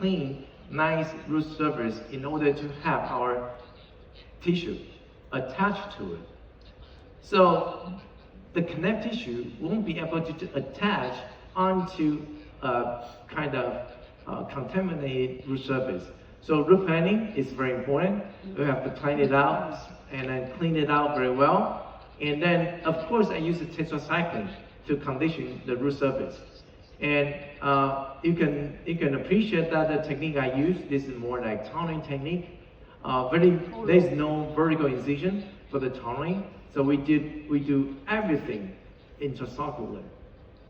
clean, nice root surface in order to have our tissue attached to it. So the connect tissue won't be able to attach onto a kind of contaminated root surface. So root planning is very important. We have to plan it out and then clean it out very well. And then, of course, I use the tetracycline to condition the root surface. And you can appreciate that the technique I use, this is more like tunneling technique. There's no vertical incision for the tunneling, so we do everything intracellular.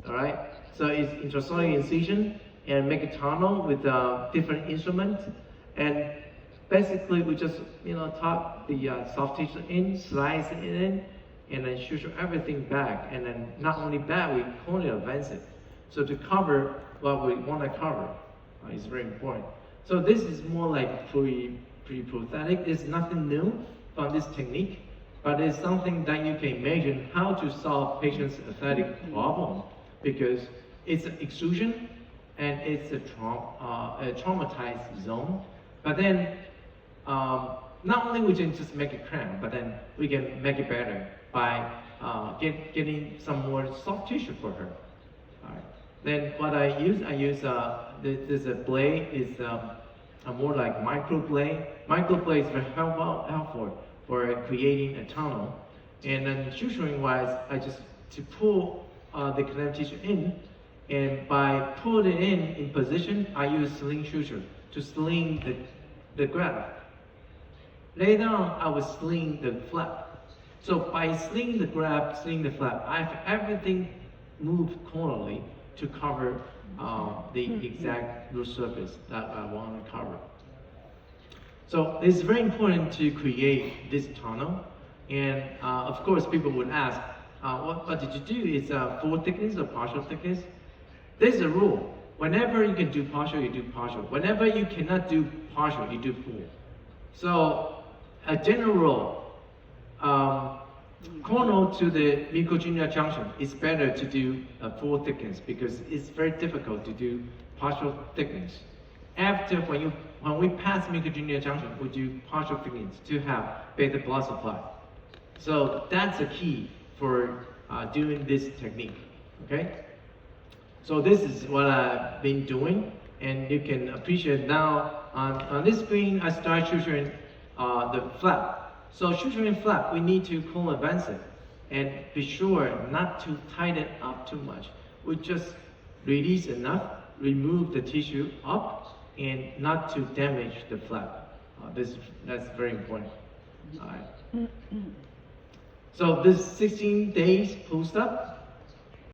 All right, so it's intracellular incision and make a tunnel with different instruments, and basically we just tuck the soft tissue in, slice it in, and then suture everything back, and then not only back, we only advance it. So to cover what we want to cover is very important. So this is more like pre-prosthetic. It's nothing new from this technique, but it's something that you can imagine how to solve patients' aesthetic problem, because it's an extrusion and it's a traumatized zone. But then not only we can just make it cramp, but then we can make it better by getting some more soft tissue for her. All right. Then what I use this blade is a more like micro blade. Micro blade is very helpful for creating a tunnel. And then suturing wise, I just to pull the connective tissue in, and by pulling it in position, I use sling suture to sling the graft. Later on, I will sling the flap. So by slinging the graft, slinging the flap, I have everything moved cornerly to cover the exact root surface that I want to cover. So it's very important to create this tunnel. And of course, people would ask, what did you do? Is full thickness or partial thickness? There's a rule. Whenever you can do partial, you do partial. Whenever you cannot do partial, you do full. So a general rule, corner to the mucociliary junction, it's better to do a full thickness because it's very difficult to do partial thickness. After when we pass mucociliary junction, we do partial thickness to have better blood supply. So that's the key for doing this technique. Okay. So this is what I've been doing, and you can appreciate now on this screen. I start suturing the flap. So suturing flap, we need to advance it and be sure not to tighten up too much. We just release enough, remove the tissue up, and not to damage the flap. That's very important. All right. So this 16 days post-op,